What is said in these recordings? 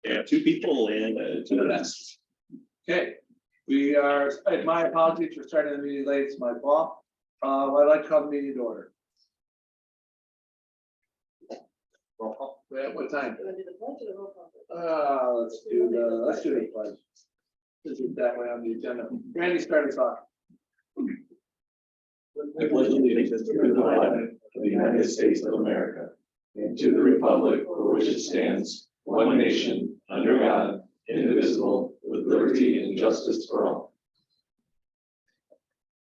Yeah, 2 people and 2 minutes. Okay, we are, my apologies for starting the meeting late, it's my fault. I'd like to call the meeting to order. Roll call. What time? Let's do the pledge. This is that way on the agenda. Randy, start us off. I pledge allegiance to the flag of the United States of America and to the republic for which it stands, one nation, under God, indivisible, with liberty and justice for all.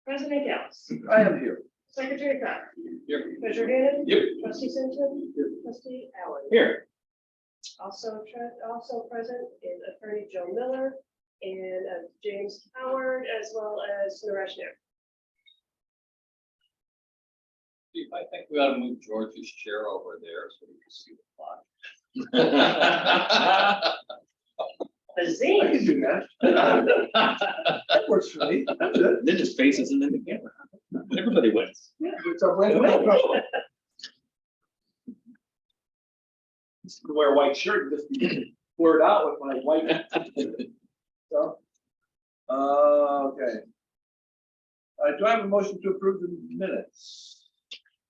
President Gals. I am here. Secretary Crowder. Here. Treasurer Gannon. Yep. Trustee Simpson. Trustee Allen. Here. Also present is Attorney Joe Miller and James Howard, as well as Naresh Nair. I think we ought to move George's chair over there so we can see the clock. I can do that. That works for me. That's it. Then just faces and then the camera. Everybody wins. Yeah, it's a win-win. Just wear a white shirt and just be blurred out with my white. So, okay. Do I have a motion to approve the minutes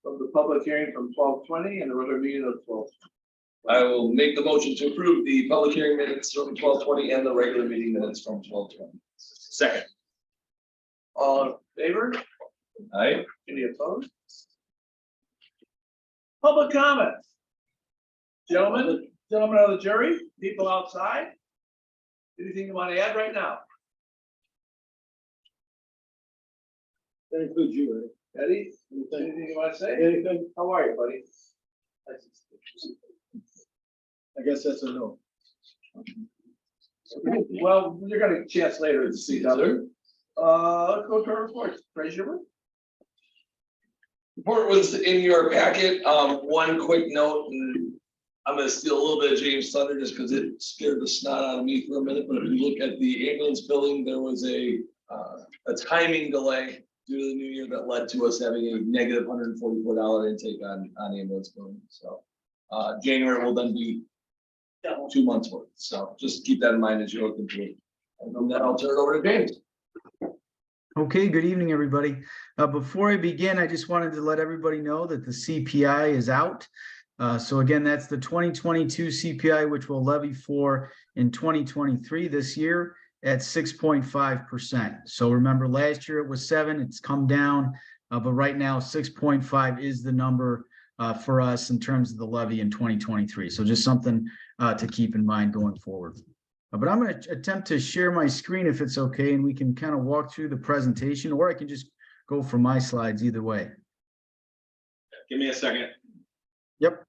of the public hearing from 12:20 and the regular meeting of 12? I will make the motion to approve the public hearing minutes from 12:20 and the regular meeting minutes from 12:20. Second. All in favor? Aye. Any opposed? Public comments. Gentlemen of the jury, people outside. Anything you want to add right now? That includes you, Eddie, anything you want to say? Anything? How are you, buddy? I guess that's a no. Okay, well, you're gonna get a chance later to see other. Let's go to our reports. Treasurer. Report was in your packet. One quick note, and I'm gonna steal a little bit of James' thunder just because it scared the snot out of me for a minute. But if you look at the ambulance billing, there was a timing delay due to the new year that led to us having a negative $144 intake on ambulance billing. So January will then be 2 months worth. So just keep that in mind as you look into it. And from that, I'll turn it over to James. Okay, good evening, everybody. Before I begin, I just wanted to let everybody know that the CPI is out. So again, that's the 2022 CPI, which we'll levy for in 2023 this year at 6.5%. So remember, last year it was 7, it's come down, but right now 6.5 is the number for us in terms of the levy in 2023. So just something to keep in mind going forward. But I'm going to attempt to share my screen if it's okay, and we can kind of walk through the presentation, or I can just go from my slides either way. Give me a second. Yep.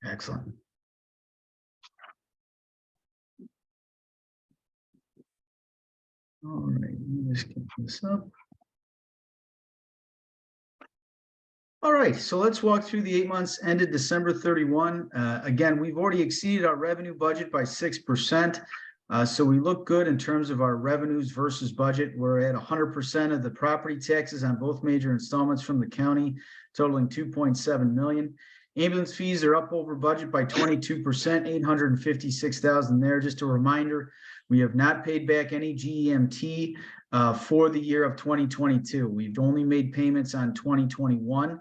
Excellent. All right, let me just get this up. All right, so let's walk through the 8 months ended December 31. Again, we've already exceeded our revenue budget by 6%. So we look good in terms of our revenues versus budget. We're at 100% of the property taxes on both major installments from the county, totaling $2.7 million. Ambulance fees are up over budget by 22%, $856,000 there. Just a reminder, we have not paid back any GEMT for the year of 2022. We've only made payments on 2021.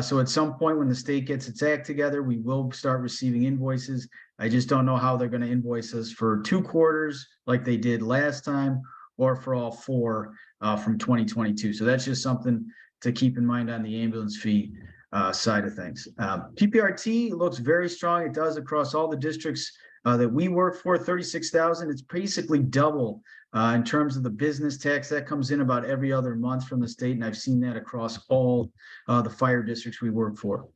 So at some point when the state gets its act together, we will start receiving invoices. I just don't know how they're going to invoice us for 2 quarters like they did last time, or for all 4 from 2022. So that's just something to keep in mind on the ambulance fee side of things. PPRT looks very strong. It does across all the districts that we work for, 36,000. It's basically double in terms of the business tax that comes in about every other month from the state. And I've seen that across all the fire districts we work for.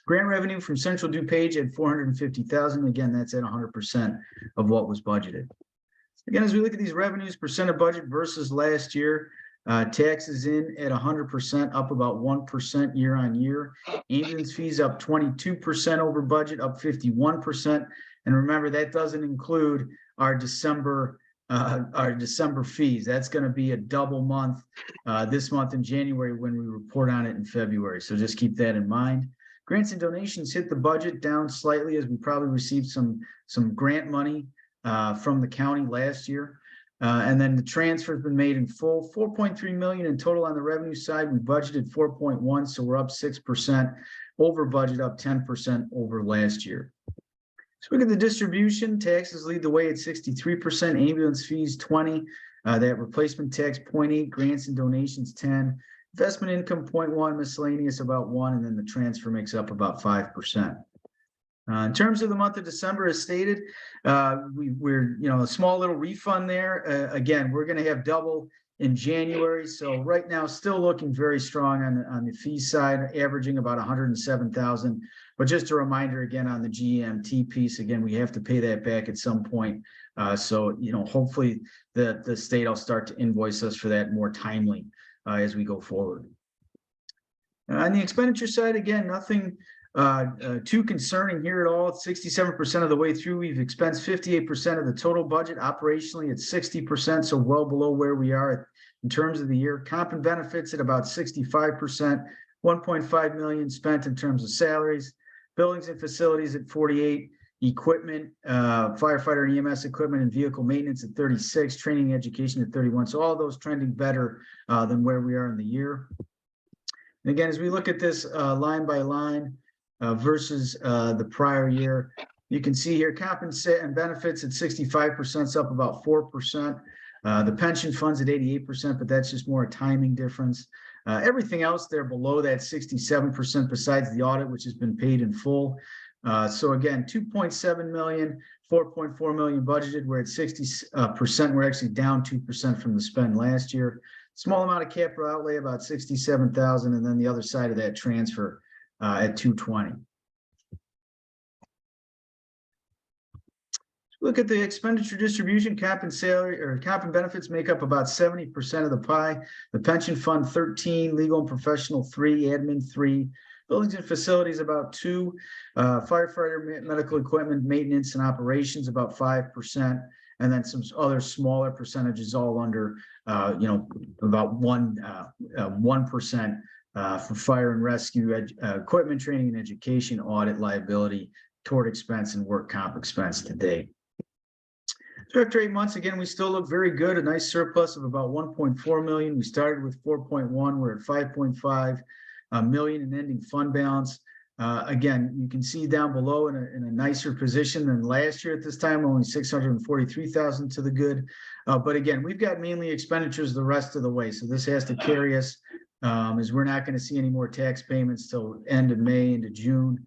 Grant revenue from Central DuPage at $450,000. Again, that's at 100% of what was budgeted. Again, as we look at these revenues, percent of budget versus last year, taxes in at 100%, up about 1% year on year. Ambulance fees up 22% over budget, up 51%. And remember, that doesn't include our December our December fees. That's going to be a double month this month in January when we report on it in February. So just keep that in mind. Grants and donations hit the budget down slightly as we probably received some grant money from the county last year. And then the transfer has been made in full, 4.3 million in total on the revenue side. We budgeted 4.1, so we're up 6%, over budget, up 10% over last year. So look at the distribution. Taxes lead the way at 63%, ambulance fees 20, that replacement tax 0.8, grants and donations 10, investment income 0.1, miscellaneous about 1, and then the transfer makes up about 5%. In terms of the month of December, as stated, we're a small little refund there. Again, we're going to have double in January, so right now still looking very strong on the fee side, averaging about 107,000. But just a reminder again on the GMT piece, again we have to pay that back at some point. So hopefully the state will start to invoice us for that more timely as we go forward. On the expenditure side, again, nothing too concerning here at all. 67% of the way through, we've expensed 58% of the total budget. Operationally, it's 60%, so well below where we are in terms of the year. Comp and benefits at about 65%, 1.5 million spent in terms of salaries. Buildings and facilities at 48, equipment, firefighter and EMS equipment and vehicle maintenance at 36, training and education at 31. So all those trending better than where we are in the year. And again, as we look at this line by line versus the prior year, you can see here comp and benefits at 65%, is up about 4%. The pension funds at 88%, but that's just more a timing difference. Everything else there below that 67% besides the audit, which has been paid in full. So again, 2.7 million, 4.4 million budgeted. We're at 60%. We're actually down 2% from the spend last year. Small amount of capital outlay, about 67,000, and then the other side of that transfer at 220. Look at the expenditure distribution. Comp and salary or comp and benefits make up about 70% of the pie. The pension fund 13, legal and professional 3, admin 3, buildings and facilities about 2, firefighter medical equipment maintenance and operations about 5%, and then some other smaller percentages all under about 1% for fire and rescue, equipment training and education, audit, liability, tort expense, and work comp expense today. So after 8 months, again, we still look very good. A nice surplus of about 1.4 million. We started with 4.1. We're at 5.5 million in ending fund balance. Again, you can see down below in a nicer position than last year at this time, only 643,000 to the good. But again, we've got mainly expenditures the rest of the way. So this has to carry us as we're not going to see any more tax payments till end of May into June.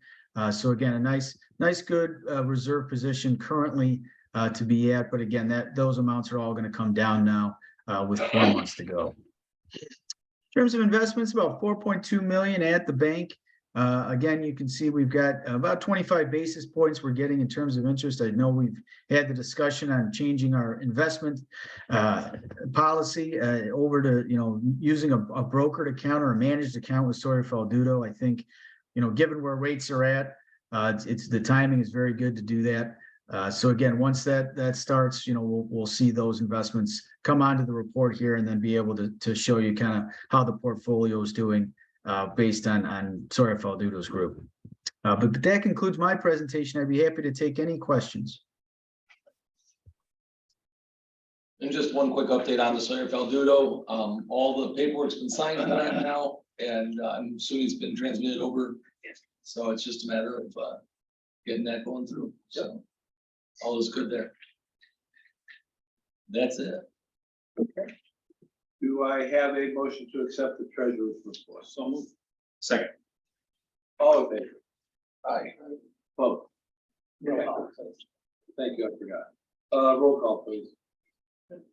So again, a nice good reserve position currently to be at, but again, those amounts are all going to come down now with 4 months to go. In terms of investments, about 4.2 million at the bank. Again, you can see we've got about 25 basis points we're getting in terms of interest. I know we've had the discussion on changing our investment policy over to using a brokered account or a managed account with Sawyer Faldudo. I think given where rates are at, it's the timing is very good to do that. So again, once that starts, we'll see those investments come onto the report here and then be able to show you kind of how the portfolio is doing based on Sawyer Faldudo's group. But that concludes my presentation. I'd be happy to take any questions. And just one quick update on the Sawyer Faldudo. All the paperwork's been signed on that now, and I'm assuming it's been transmitted over. So it's just a matter of getting that going through. So all is good there. That's it. Okay. Do I have a motion to accept the treasurer's report? So moved. Second. All in favor? Aye. Vote. Okay. Thank you, I forgot. Roll call, please.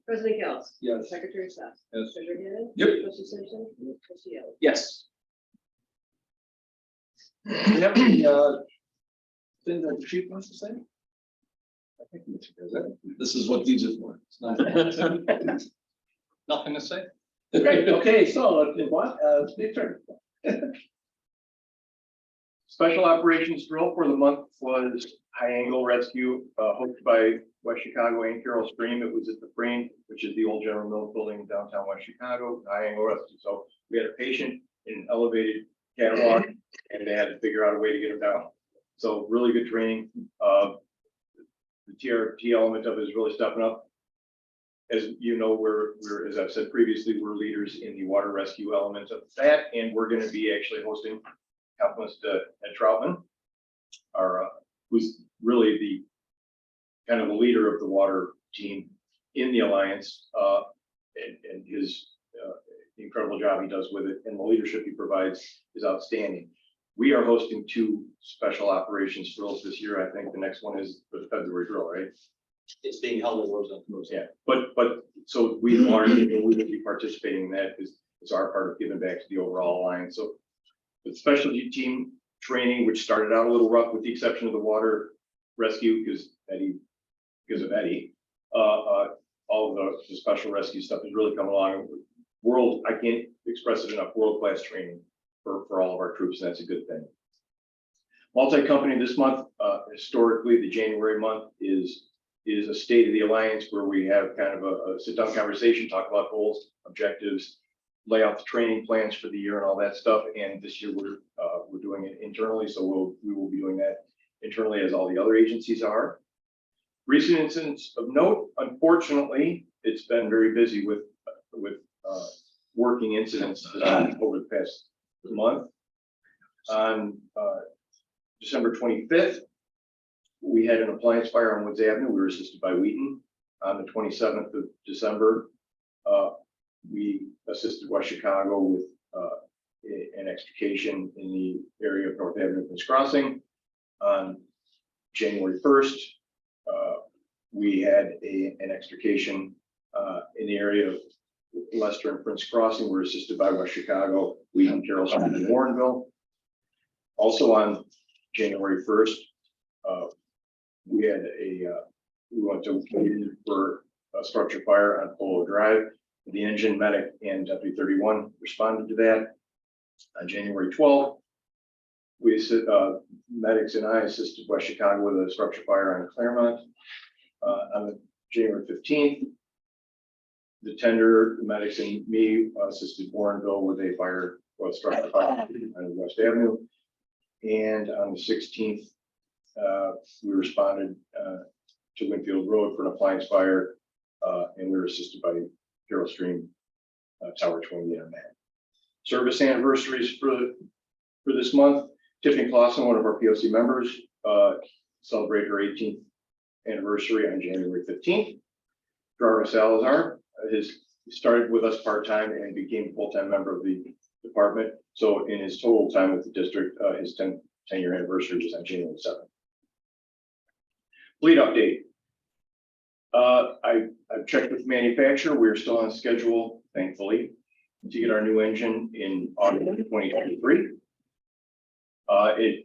President Gales. Yes. Secretary Stas. Yes. Treasurer Gaten. Yep. Trustee Simpson. Trustee Ellis. Yes. Do you have any thing that the chief wants to say? I think he does that. This is what these are for. It's not. Nothing to say? Great, okay, so let's move on, Steve Turner. Special operations drill for the month was high angle rescue hosted by West Chicago and Carroll Stream. It was at the Frame, which is the old General Mills building in downtown West Chicago, high angle rescue. So we had a patient in an elevated catwalk and they had to figure out a way to get him down. So really good training. The TRT element of it is really stepping up. As you know, we're, as I've said previously, we're leaders in the water rescue element of that. And we're going to be actually hosting compliments to Ed Troutman, our, who's really the kind of the leader of the water team in the Alliance, and his incredible job he does with it, and the leadership he provides is outstanding. We are hosting 2 special operations drills this year. I think the next one is for the February drill, right? It's being held in Rosedale. Yeah, but so we will be participating in that because it's our part of giving back to the overall Alliance. So the specialty team training, which started out a little rough with the exception of the water rescue because of Eddie, all of the special rescue stuff is really coming along. I can't express it enough, world-class training for all of our troops, and that's a good thing. Multi-company this month, historically, the January month is a state of the Alliance where we have kind of a sit-down conversation, talk about goals, objectives, lay out the training plans for the year and all that stuff. And this year we're doing it internally, so we will be doing that internally as all the other agencies are. Recent incidents of note, unfortunately, it's been very busy with working incidents over the past month. On December 25th, we had an appliance fire on Woods Avenue. We were assisted by Wheaton. On the 27th of December, we assisted West Chicago with an extrication in the area of North Avenue Prince Crossing. On January 1st, we had an extrication in the area of Lester and Prince Crossing. We were assisted by West Chicago, Wheaton, Carroll Stream, and Warrenville. Also on January 1st, we went to Winfield for a structure fire on Polo Drive. The engine medic and Deputy 31 responded to that. On January 12th, medics and I assisted West Chicago with a structure fire on Claremont. On January 15th, the tender, the medics and me assisted Warrenville with a structure fire on West Avenue. And on the 16th, we responded to Winfield Road for an appliance fire, and we were assisted by Carroll Stream Tower 28 on that. Service anniversaries for this month. Tiffany Clausen, one of our POC members, celebrated her 18th anniversary on January 15th. Gerardo Salazar has started with us part-time and became a full-time member of the department. So in his total time with the district, his 10-year anniversary was on January 7th. Fleet update. I've checked with the manufacturer. We're still on schedule, thankfully, to get our new engine in August of 2023.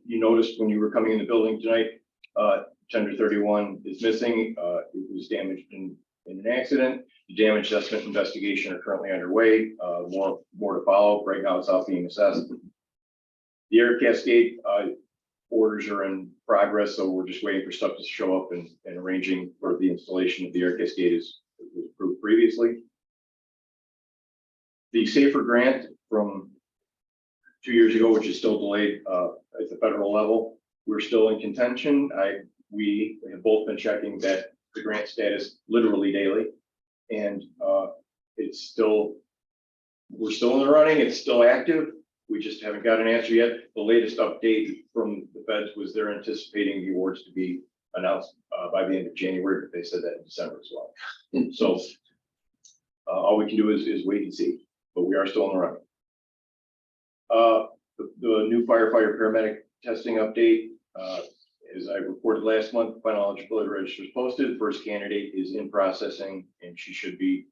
You noticed when you were coming in the building tonight, tender 31 is missing. It was damaged in an accident. The damage assessment investigation are currently underway. More to follow. Right now, it's out being assessed. The air cascade orders are in progress, so we're just waiting for stuff to show up and arranging for the installation of the air cascade was approved previously. The SAFER grant from 2 years ago, which is still delayed at the federal level, we're still in contention. We have both been checking that the grant status literally daily, and we're still in the running. It's still active. We just haven't got an answer yet. The latest update from the feds was they're anticipating the awards to be announced by the end of January, but they said that in December as well. So all we can do is wait and see, but we are still in the running. The new firefighter paramedic testing update, as I reported last month, final eligibility register is posted. First candidate is in processing, and she should be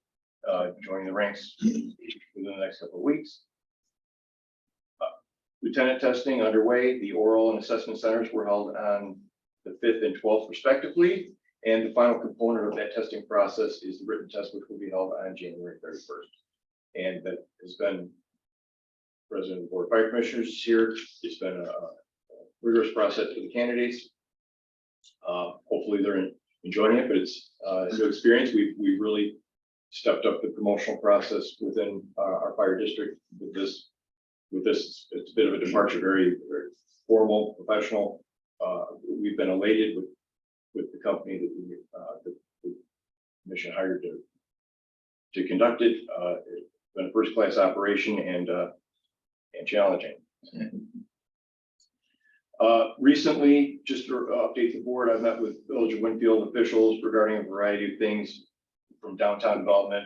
joining the ranks within the next couple of weeks. Lieutenant testing underway. The oral and assessment centers were held on the 5th and 12th respectively. And the final component of that testing process is the written test, which will be held on January 31st. And that has been President of the Board of Fire Commissioners here. It's been a rigorous process for the candidates. Hopefully they're enjoying it, but it's a new experience. We've really stepped up the promotional process within our fire district with this. It's a bit of a departure, very, very formal, professional. We've been elated with the company that the commission hired to conduct it. It's been a first-class operation and challenging. Recently, just to update the board, I've met with Village of Winfield officials regarding a variety of things from downtown development,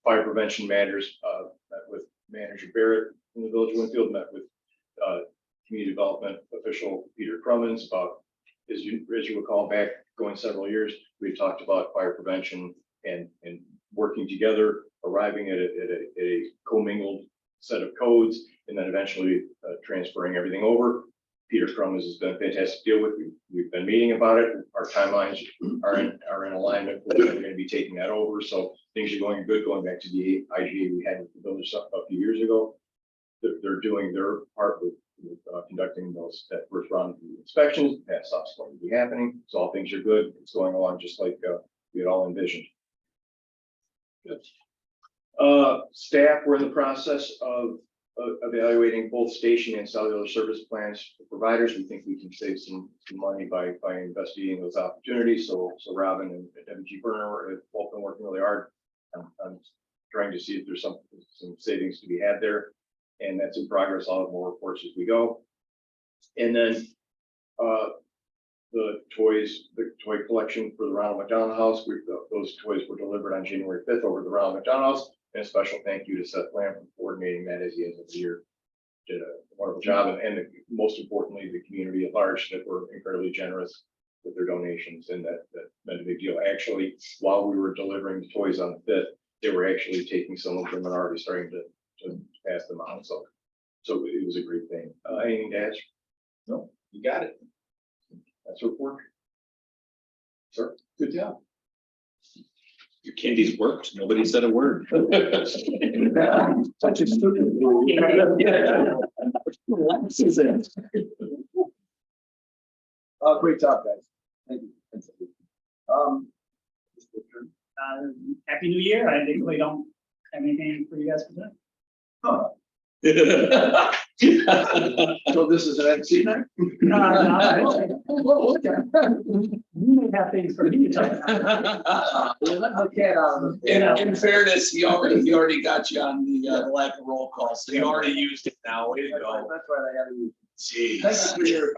fire prevention matters. Met with Manager Barrett in the Village of Winfield, met with community development official Peter Crummins about, as you recall back going several years, we talked about fire prevention and working together, arriving at a commingled set of codes, and then eventually transferring everything over. Peter Crummins has been a fantastic to deal with. We've been meeting about it. Our timelines are in alignment. We're going to be taking that over. So things are going good, going back to the IGA we had with the village a few years ago. They're doing their part with conducting that first round of inspections. That stuff's going to be happening. So all things are good. It's going along just like we had all envisioned. Good. Staff were in the process of evaluating both station and cellular service plans for providers. We think we can save some money by investigating those opportunities. So Robin and WG Burner have both been working really hard on trying to see if there's some savings to be had there. And that's in progress. I'll have more reports as we go. And then the toy collection for the Ronald McDonald House. Those toys were delivered on January 5th over the Ronald McDonald House. And a special thank you to Seth Lamb for coordinating that as he ends of the year. Did a wonderful job, and most importantly, the community at large that were incredibly generous with their donations, and that meant a big deal. Actually, while we were delivering the toys on the 5th, they were actually taking some of them and already starting to pass them on. So it was a great thing. Anything to add? No, you got it. That's a report. Sir, good job. Your candies worked. Nobody said a word. Such a student. Great job, guys. Thank you. Happy New Year. I really don't have anything for you guys to say. So this is an MC night? You may have things for me to talk about. In fairness, he already got you on the lack of roll call, so you already used it now. Way to go. That's right, I had to use. Jeez. Thank you for your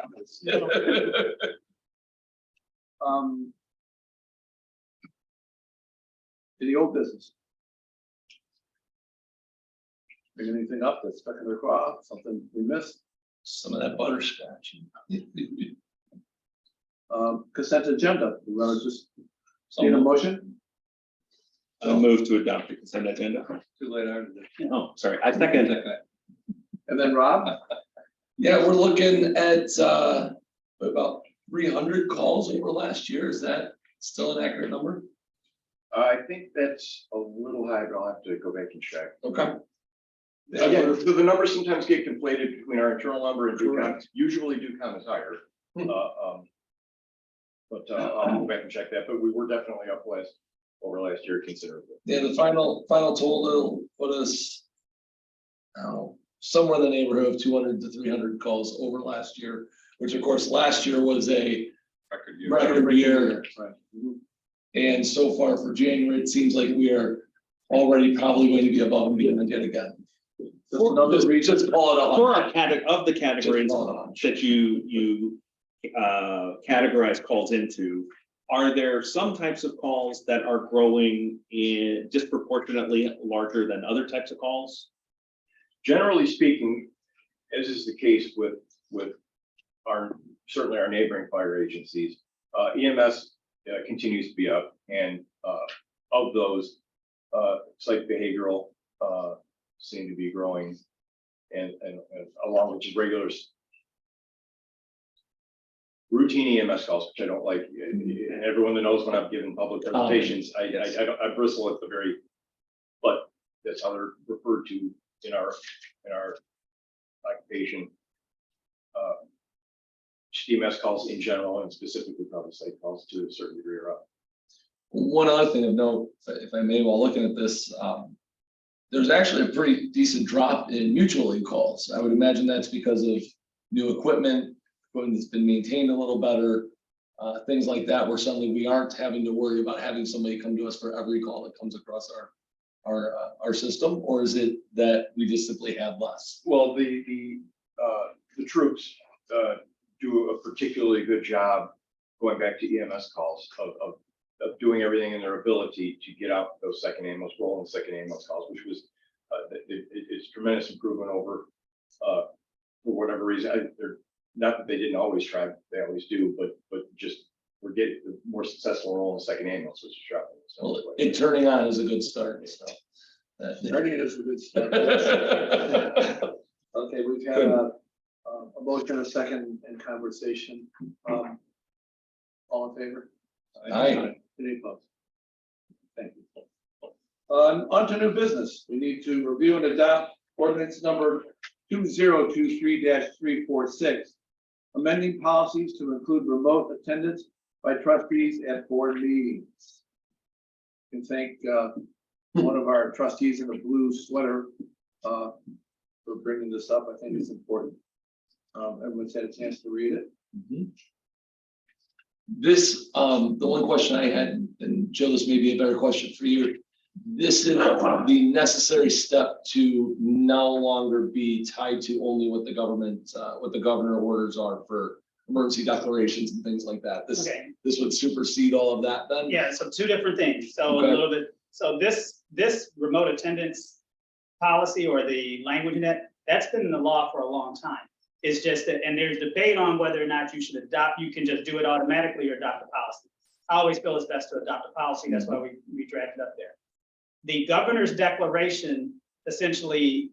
to the old business. Bring anything up that's stuck in the crowd, something we missed? Some of that butterscotch. Consent agenda, we want to just need a motion? I'll move to adopt the consent agenda. Too late, Oh, sorry. I second. and then Rob? Yeah, we're looking at about 300 calls over last year. Is that still an accurate number? I think that's a little high, but I'll have to go back and check. Okay. Again, the numbers sometimes get conflated between our internal number and DuCom. Usually DuCom is higher. But I'll go back and check that, but we were definitely up over last year considerably. Yeah, the final total put us somewhere in the neighborhood of 200 to 300 calls over last year, which of course last year was a record year. Right. And so far for January, it seems like we are already probably going to be above and beyond yet again. Just call it a For of the categories that you categorize calls into, are there some types of calls that are growing in disproportionately larger than other types of calls? Generally speaking, as is the case with certainly our neighboring fire agencies, EMS continues to be up, and of those, psych behavioral seem to be growing, and along with just regular routine EMS calls, which I don't like. And everyone that knows when I'm giving public presentations, I bristle at the very, but that's how they're referred to in our occupation. EMS calls in general, and specifically probably psych calls to a certain degree are up. One other thing of note, if I may, while looking at this, there's actually a pretty decent drop in mutual aid calls. I would imagine that's because of new equipment that's been maintained a little better, things like that, where suddenly we aren't having to worry about having somebody come to us for every call that comes across our system, or is it that we just simply have less? Well, the troops do a particularly good job going back to EMS calls of doing everything in their ability to get out those second ambulance, rolling second ambulance calls, which was it's tremendous improvement over for whatever reason. They're not that they didn't always try, they always do, but just we're getting more successful rolling second ambulance, which is shocking. Well, it turning on is a good start. So. Turning it is a good start. Okay, we've had a motion, a second, and conversation. All in favor? Aye. Any opposed? Thank you. On to new business. We need to review and adopt ordinance number 2023-346, amending policies to include remote attendance by trustees at board meetings. And thank one of our trustees in the blue sweater for bringing this up. I think it's important. Everyone's had a chance to read it. This, the one question I had, and Joe, this may be a better question for you. This is the necessary step to no longer be tied to only what the government, what the governor orders are for emergency declarations and things like that. Okay. This would supersede all of that then? Yeah, so two different things. So Okay. a little bit, so this remote attendance policy or the language in it, that's been in the law for a long time. It's just that, and there's debate on whether or not you should adopt, you can just do it automatically or adopt a policy. I always feel it's best to adopt a policy. That's why we drafted up there. The governor's declaration essentially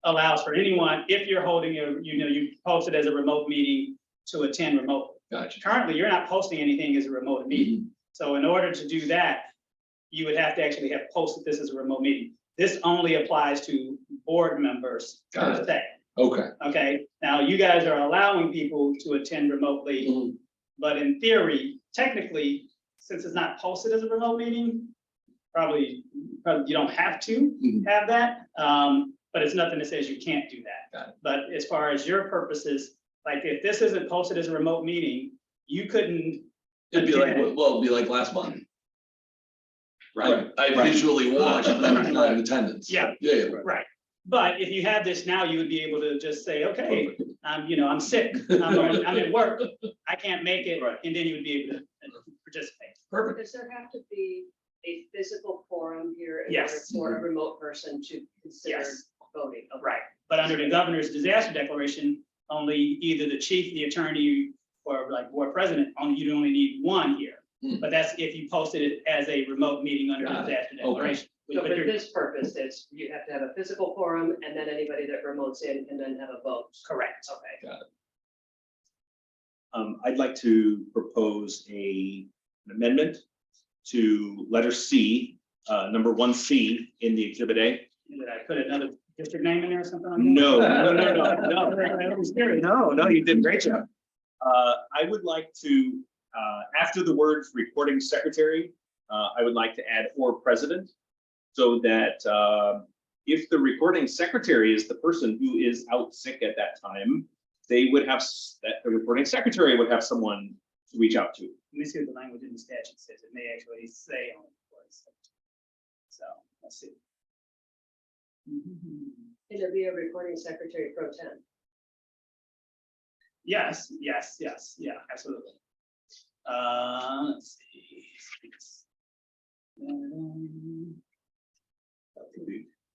allows for anyone, if you're holding you post it as a remote meeting, to attend remotely. Gotcha. Currently, you're not posting anything as a remote meeting. So in order to do that, you would have to actually have posted this as a remote meeting. This only applies to board members per se. Okay. Okay, now you guys are allowing people to attend remotely, but in theory, technically, since it's not posted as a remote meeting, probably you don't have to have that, but it's nothing that says you can't do that. Got it. But as far as your purposes, like if this isn't posted as a remote meeting, you couldn't. It'd be like, well, it'd be like last month. Right. I visually watched, but I'm not in attendance. Yeah. Yeah. Right. But if you have this now, you would be able to just say, okay, I'm sick, I'm at work, I can't make it, Right. and then you would be able to participate. Perfect. Does there have to be a physical forum here in order Yes. for a remote person to consider Yes. voting? Okay. Right, but under the governor's disaster declaration, only either the chief, the attorney, or like board president, you'd only need one here. But that's if you posted it as a remote meeting under the Got it. disaster Okay. declaration. So But for you're- this purpose, it's, you have to have a physical forum and then anybody that remotes in can then have a vote. Correct. Okay. Got it. I'd like to propose an amendment to letter C, number 1C in the exhibit A. Did I put another district name in there or something? like that? No. No, you did a great job. I would like to, after the words recording secretary, I would like to add or president, so that if the recording secretary is the person who is out sick at that time, they would have, that the recording secretary would have someone to reach out to. Let me see what the language in the statute says. It may actually say on it. So, let's see. Can there be a recording secretary pro tem? Yes, yeah, absolutely. Let's see.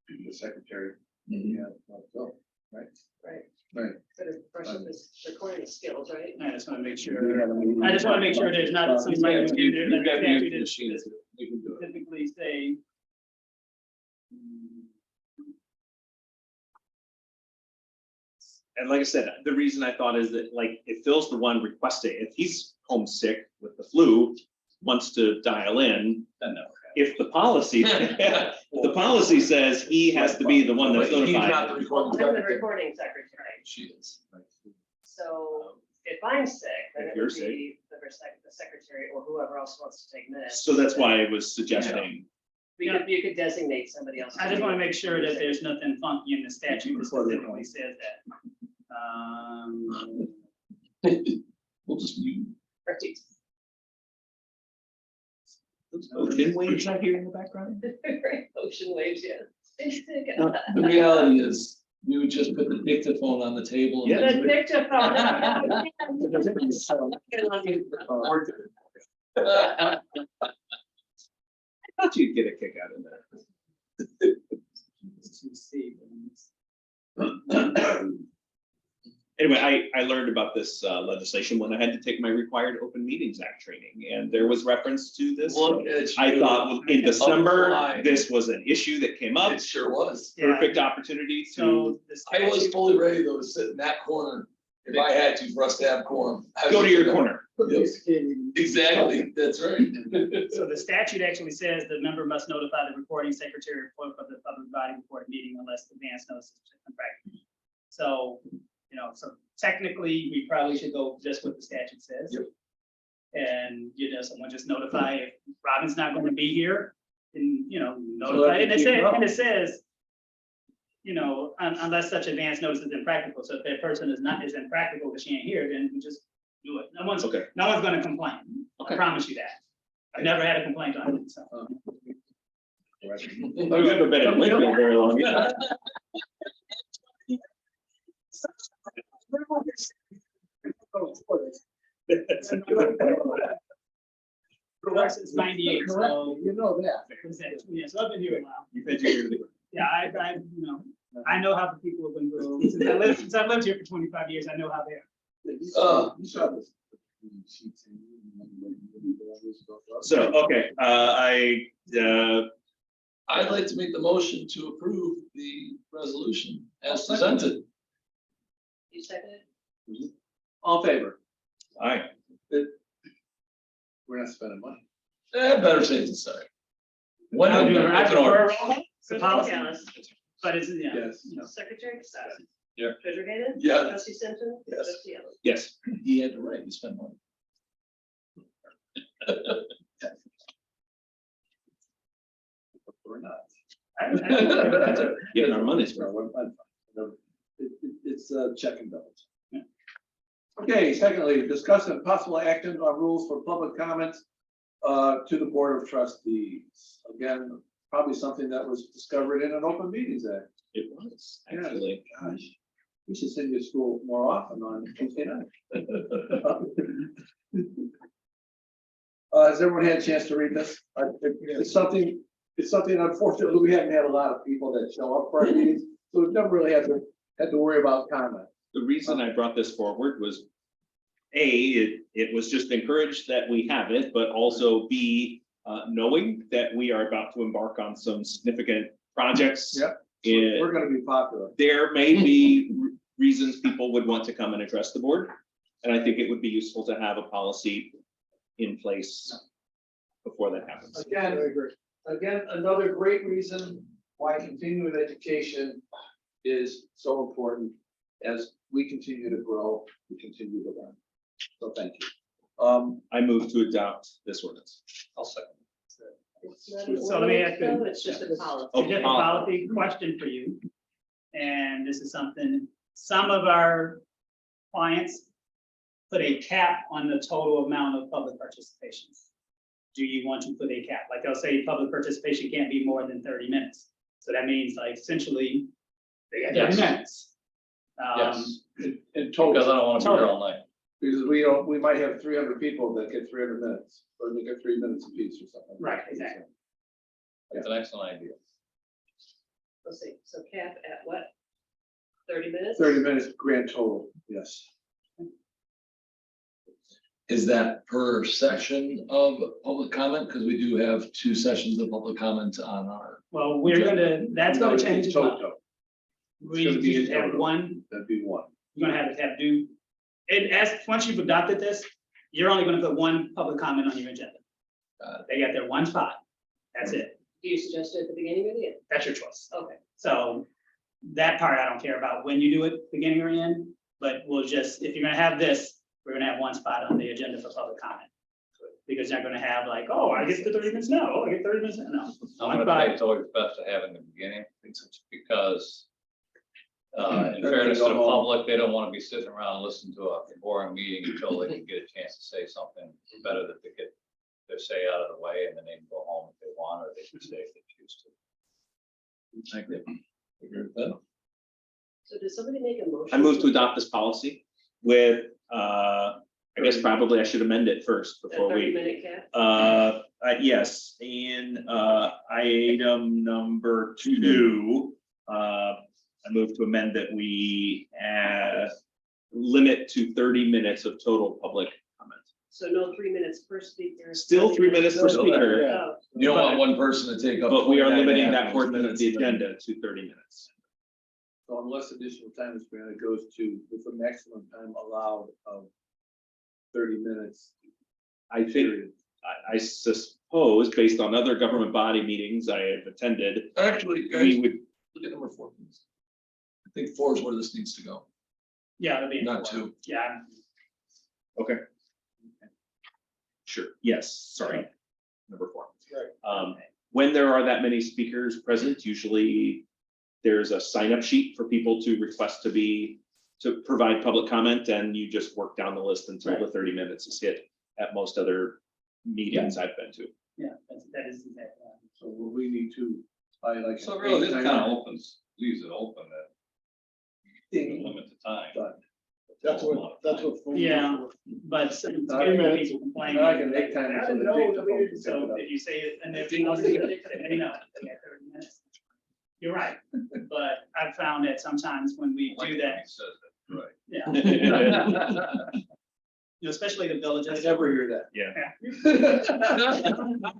The secretary. Yeah. So, Right. Right. But a person with recording skills, right? I just want to make sure, there's not some Yeah, language in there you've got that to use statute the is machine too. You can do it. specifically say. And like I said, the reason I thought is that, like, if Phil's the one requesting, if he's homesick with the flu, wants to dial in, Then no. if the policy, the policy says he has to be the one that's But he's not notified. the recording I'm the secretary. recording secretary, She is. so if I'm sick, then If it you're would sick. be the secretary or whoever else wants to take minutes. So that's why I was suggesting, You could designate somebody else. I just want to make sure that there's nothing funky in the statute that specifically says that. We'll just mute. Right. Didn't we not here in the background? Ocean waves, yeah. The reality is, we would just put the dictaphone on the table. and The dictaphone. I thought you'd get a kick out of that. Anyway, I learned about this legislation when I had to take my required Open Meetings Act training, and there was reference to this. Look at I you. thought in December, Apply. this was an issue that came up, It sure was. Yeah. perfect opportunity to, So. the I was statute- fully ready though to sit in that corner if I had to for us to have quorum. go to your corner. Police can't even- Exactly, that's right. So the statute actually says the member must notify the recording secretary or clerk of the public body before the meeting unless advance notice is practical. So, so technically, we probably should go just what the statute says. Yep. And, someone just notify if Robin's not going to be here, and, notify, and it says, unless such advance notice is impractical. So if that person is impractical, but she ain't here, then we just do it. No one's Okay. gonna complain. I Okay. promise you that. I've never had a complaint on it, so. I've never been in Winfield very long. Since '98, so. You know that. Yeah, so I've been here a while. You said you were Yeah, I know how the people have been growing. Since I've lived here for 25 years, I know how they are. You saw this. So, okay, I'd like to make the motion to approve the resolution as presented. You seconded? All in favor? I, We're not spending money. Better safe than sorry. When I if an order. It's a policy, Alice, but it's, yeah. Yes. Secretary Casada. Yeah. Treasurer Gaten. Yeah. Trustee Simpson. Yes. Trustee Ellis. yes. He had the right to spend money. We're not. Getting our money's worth. It's check and balance. Okay, secondly, discuss and possible action on rules for public comments to the Board of Trustees. Again, probably something that was discovered in an Open Meetings Act. It was, actually. Gosh, we should send you to school more often on Tuesday night. Has everyone had a chance to read this? It's something unfortunately, we haven't had a lot of people that show up for our meetings, so we've never really had to worry about comment. The reason I brought this forward was, it was just encouraged that we have it, but also B, knowing that we are about to embark on some significant projects. Yep. in- We're gonna be popular. there may be reasons people would want to come and address the board. And I think it would be useful to have a policy in place before that happens. Again, another great reason why continuing education is so important as we continue to grow, we continue to learn. So thank you. I move to adopt this ordinance. I'll second. It's not an So let me ask you- ordinance, though, it's just a policy. Oh, Just a policy question for you. And this is something, some of our clients put a cap on the total amount of public participation. Do you want to put a cap? Like they'll say public participation can't be more than 30 minutes. So that means like essentially they got 30 Yes. minutes. Yes. In total, Because I don't want to be here all night. because we might have 300 people that get 300 minutes, or they get 3 minutes apiece or something. Right, exactly. That's an excellent idea. Let's see, so cap at what? 30 minutes? 30 minutes grand total, yes. Is that per section of public comment? Because we do have 2 sessions of public comment on our. Well, that's No, gonna it's change as well. total. We gonna be in just have total. one, That'd be one. you're gonna have to do. And once you've adopted this, you're only gonna put one public comment on your agenda. They got their one spot. That's it. Do you suggest it at the beginning or the end? That's your choice. Okay. So that part I don't care about when you do it, beginning or end, but we'll just, if you're gonna have this, we're gonna have one spot on the agenda for public comment. Because they're gonna have like, oh, I get the 30 minutes now, oh, I get 30 minutes now. No. I'm gonna say it's always best to have in the beginning, because in fairness to the public, they don't want to be sitting around and listening to a boring meeting until they can get a chance to say something better, that they get their say out of the way, and then they can go home if they want, or they can stay if they choose to. I agree. Agree with that. So did somebody make a motion? I move to adopt this policy with, I guess probably I should amend it first That before 30-minute cap? yes, in, item number 2, I move to amend that we, limit to 30 minutes of total public comment. So no 3 minutes per speaker. Still 3 minutes per Still speaker, Oh, You don't want one person to take up. but we are 29 limiting and a that half portion of minutes. the agenda to 30 minutes. So unless additional time is granted, it goes to, with the maximum time allowed of 30 minutes. I think, I suppose, based on other government body meetings I have attended, Actually, guys, we would, look at number 4, please. I think 4 is where this needs to go, Yeah, it'll be. not 2. Yeah, okay. Sure, yes, sorry, number 4. When there are that many speakers present, usually there's a sign-up sheet for people to request to provide public comment, and you just work down the list until the 30 minutes is hit at most other meetings I've been to. yeah, that is exactly. So will we need to, buy like. So really, this kind of leaves it open that you can limit the time. That's what. Yeah, but some people complain. I can make time I so don't the know, date to vote is so set up. if you say it, and if you know, they know, they got 30 minutes. You're right, but I've found that sometimes when we Like do when that, he says it, right. yeah. You know, especially the I villages. never hear that. Yeah.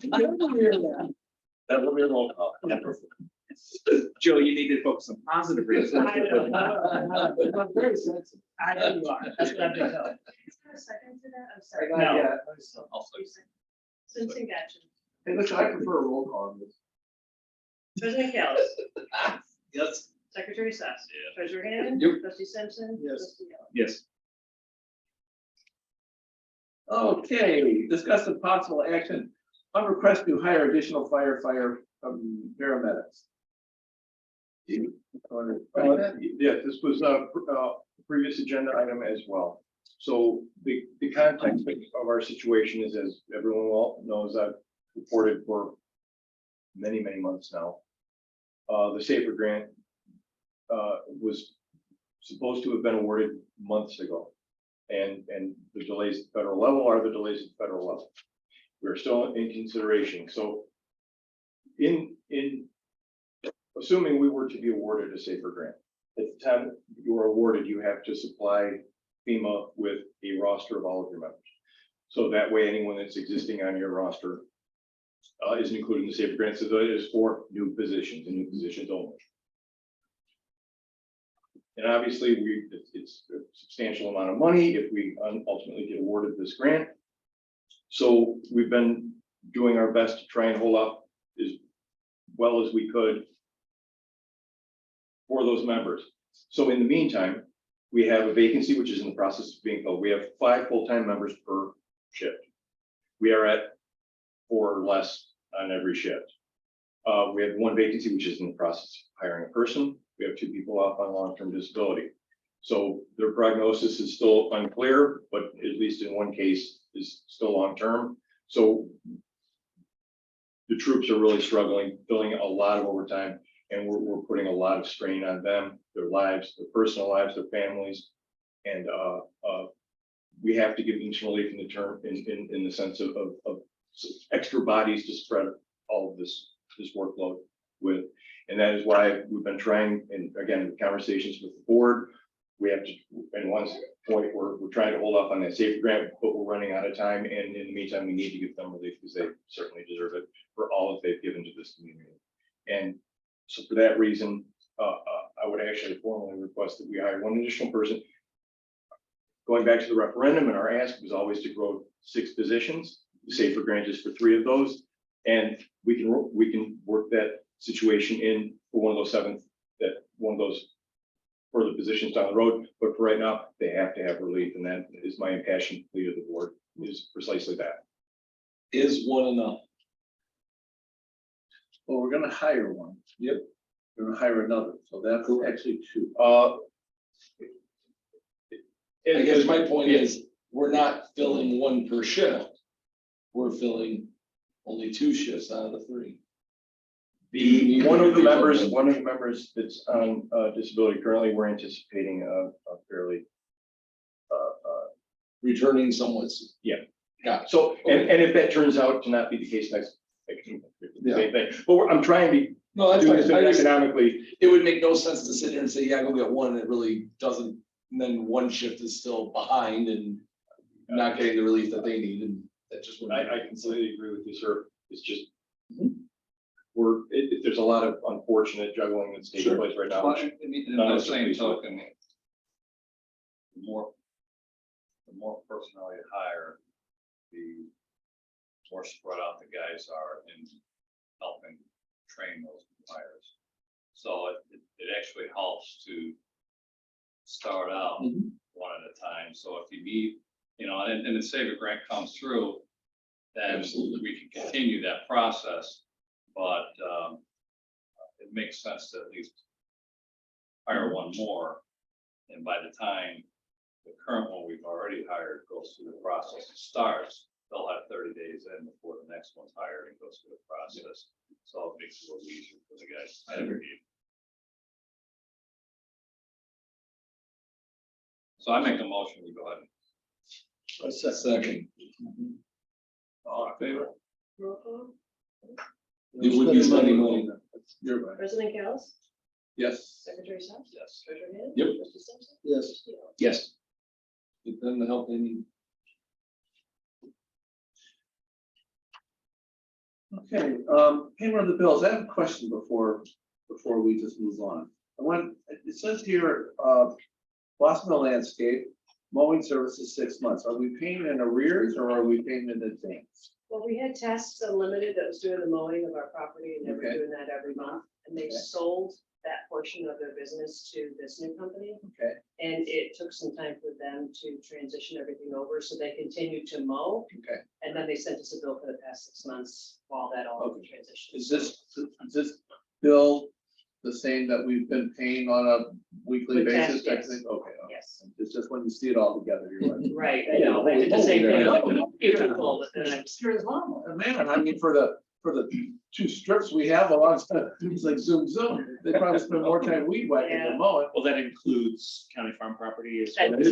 Never hear that. That will be a roll call. Joe, you need to focus on positive I reinforcement. know. I'm very sensitive. I know you are, that's what I've been telling. Is there a second to that? I'm sorry. No. Yeah. I'll say- Simpson got you. Hey, listen, I prefer a roll call on this. President Kelly. Yes. Secretary Sass. Yeah. Treasurer Hammond. Yep. Trustee Simpson. Yes. Trustee Yellow. Yes, Okay, discuss the possible action on request to hire additional paramedics. Yeah, this was a previous agenda item as well. So the context of our situation is, as everyone well knows, I've reported for many months now. The SAFER grant was supposed to have been awarded months ago. And the delays at the federal level are the delays at the federal level. We're still in consideration. So in assuming we were to be awarded a SAFER grant, at the time you are awarded, you have to supply FEMA with a roster of all of your members. So that way, anyone that's existing on your roster isn't included in the SAFER grant. So that is for new positions and new positions only. And obviously, it's a substantial amount of money if we ultimately get awarded this grant. So we've been doing our best to try and hold up as well as we could for those members. So in the meantime, we have a vacancy, which is in the process of being filled. We have 5 full-time members per shift. We are at 4 or less on every shift. We have 1 vacancy, which is in the process of hiring a person. We have 2 people off on long-term disability. So their prognosis is still unclear, but at least in 1 case is still long-term. So the troops are really struggling, filling a lot of overtime, and we're putting a lot of strain on them, their lives, their personal lives, their families. And we have to give them some relief in the term, in the sense of extra bodies to spread all of this workload with. And that is why we've been trying, and again, conversations with the board, we have to, at one point, we're trying to hold off on that SAFER grant, but we're running out of time. And in the meantime, we need to give them relief because they certainly deserve it for all that they've given to this community. And so for that reason, I would actually formally request that we hire 1 additional person. Going back to the referendum, and our ask was always to grow 6 positions. The SAFER grant is for 3 of those. And we can work that situation in for one of those for the positions down the road, but for right now, they have to have relief, and that is my impassioned plea to the board, is precisely that. Is one enough? Well, we're gonna hire one. Yep. We're gonna hire another, so that's actually two. I guess my point is, we're not filling one per shift. We're filling only 2 shifts out of the 3. One of the members that's on disability currently, we're anticipating a fairly. Returning somewhat. Yeah. Got it. So, and if that turns out to not be the case next, same thing, but I'm trying to No, that's do fine. this I just- economically. It would make no sense to sit here and say, yeah, go get one, and it really doesn't, and then one shift is still behind and not getting the relief that they need, and that just wouldn't. I completely agree with you, sir. It's just. There's a lot of unfortunate juggling that's taking place right now. Well, in the same token, the more personnel you hire, the more spread out the guys are in helping train those new hires. So it actually helps to start out one at a time. So if you need, and the Savior Grant comes through, then Absolutely. we can continue that process. But it makes sense to at least hire one more. And by the time the current one we've already hired goes through the process and starts, they'll have 30 days in before the next one's hired and goes through the process. So it makes it a little easier for the guys. I agree. So I make the motion, we go ahead. A second. All in favor? Roll call. It would be spending money. You're right. President Kellis, Yes. Secretary Sachs. Yes. Treasurer Gaines. Yep. Trustee Simpson. Yes. Trustee Allen. Yes. Give them the help they need. Okay, payment of the bills. I have a question before we just move on. It says here, Boston Landscape, mowing services 6 months. Are we paying in arrears or are we paying in advance? Well, we had Tasks Unlimited that was doing the mowing of our property, and they were Okay. doing that every month. And they Okay. sold that portion of their business to this new company. Okay, And it took some time for them to transition everything over, so they continued to mow. okay. And then they sent us a bill for the past 6 months while that all transitioned. Is this bill the same that we've been paying on a weekly With basis? Tasks, type thing? Okay. Yes, It's just when you see it all together, you're like. right, I know, they did the same thing. Beautiful, but then I'm sure as well. Man, I mean, for the 2 strips we have along, it's like zoom. They probably spend more time weed whacking than mowing. Well, that includes county farm property as That well. It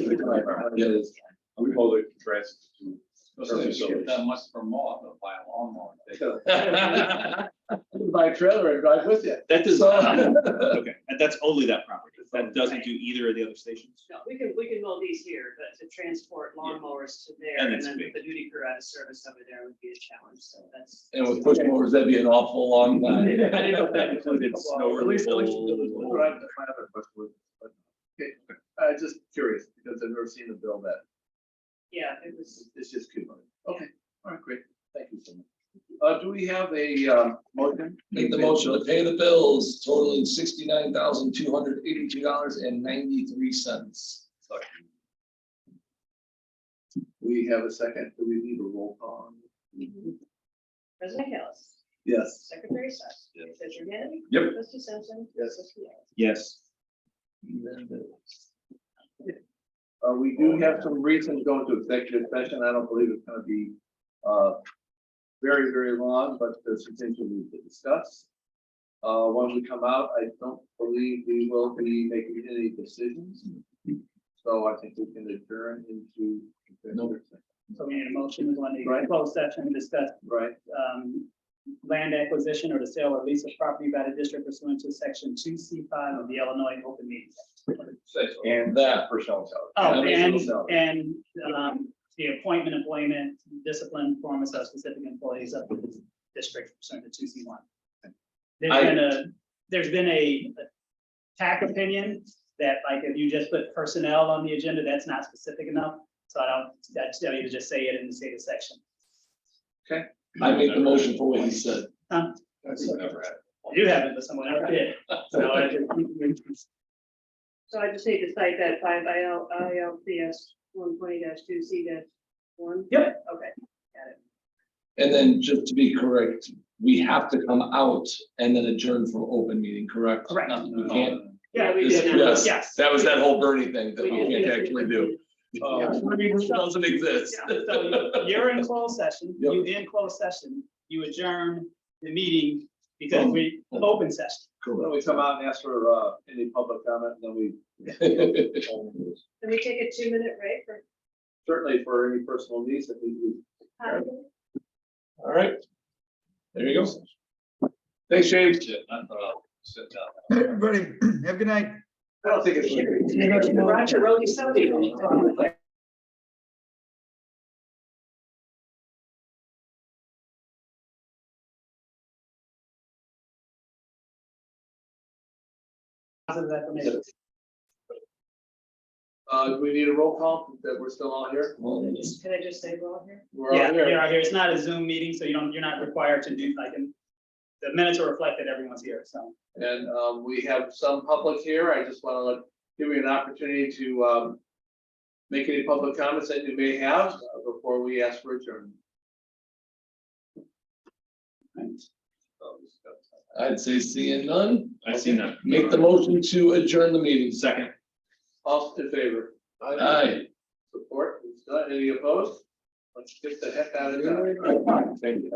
is. We hold it dressed to. Get that much for more, they'll buy a lawnmower. Buy a trailer and drive with you. That does, So- okay, and that's only that property. That doesn't do either of the other stations. No, we can mow these here, but to transport lawnmowers to there, And and it's then big. the duty crew out of service over there would be a challenge, so that's. And with push mowers, that'd be an awful long I time. didn't know if that included snow Well, at least removal. my other question was, but, okay, just curious, because I've never seen a bill that, Yeah, it was, it's just cumulative. Okay, all right, great, thank you so much. Do we have a motion? Make the motion to pay the bills totaling $69,282.93. We have a second, do we need a roll call? President Kellis, Yes. Secretary Sachs. Treasurer Gaines. Yep. Trustee Simpson. Yes. Trustee Allen. Yes. We do have some reasons going to executive session. I don't believe it's gonna be very, very long, but there's some things we need to discuss. When we come out, I don't believe we will be making any decisions. So I think we can adjourn into. executive session. So we need a motion, we want to Right. close session and discuss Right, land acquisition or the sale or lease of property by the district pursuant to section 2C5 of the Illinois Open Meetings Act. And that personnel salary. Oh, Yeah, and the appointment, employment, discipline, performance of specific employees of the district pursuant to 2C1. There's been a TAC opinion that, like, if you just put personnel on the agenda, that's not specific enough. So I tell you to just say it in the state section. I make the motion for what he said. That's never had. You haven't, but someone else did. So I just. So I just need to cite that 5 ILCS 120-2C-1. Yep. Okay. And then just to be correct, we have to come out and then adjourn from open meeting, correct? Correct. We can't. Yeah, we Yes, did. Yes. that was that whole Bernie thing that We we did. can't actually do. Doesn't exist. So you're in closed session, you in closed session, you adjourn the meeting because we open session. Then we come out and ask for any public comment, and then we Can we take a 2-minute break for? certainly for any personal needs that we. All right. There you go. Thanks, James. I thought I'll sit down. Hey, everybody, have a good night. I don't think it's. Roger wrote you something. Do we need a roll call that we're still on here? Can I just say we're all here? We're Yeah, on here. you're out here. It's not a Zoom meeting, so you're not required to do like, the minutes are reflected, everyone's here, so. And we have some public here. I just want to give you an opportunity to make any public comments that you may have before we ask for adjournment. I'd say seeing none. I see none. Make the motion to adjourn the meeting. Second. All in favor? Aye. Support, any opposed? Let's get the heck out of here. Thank you.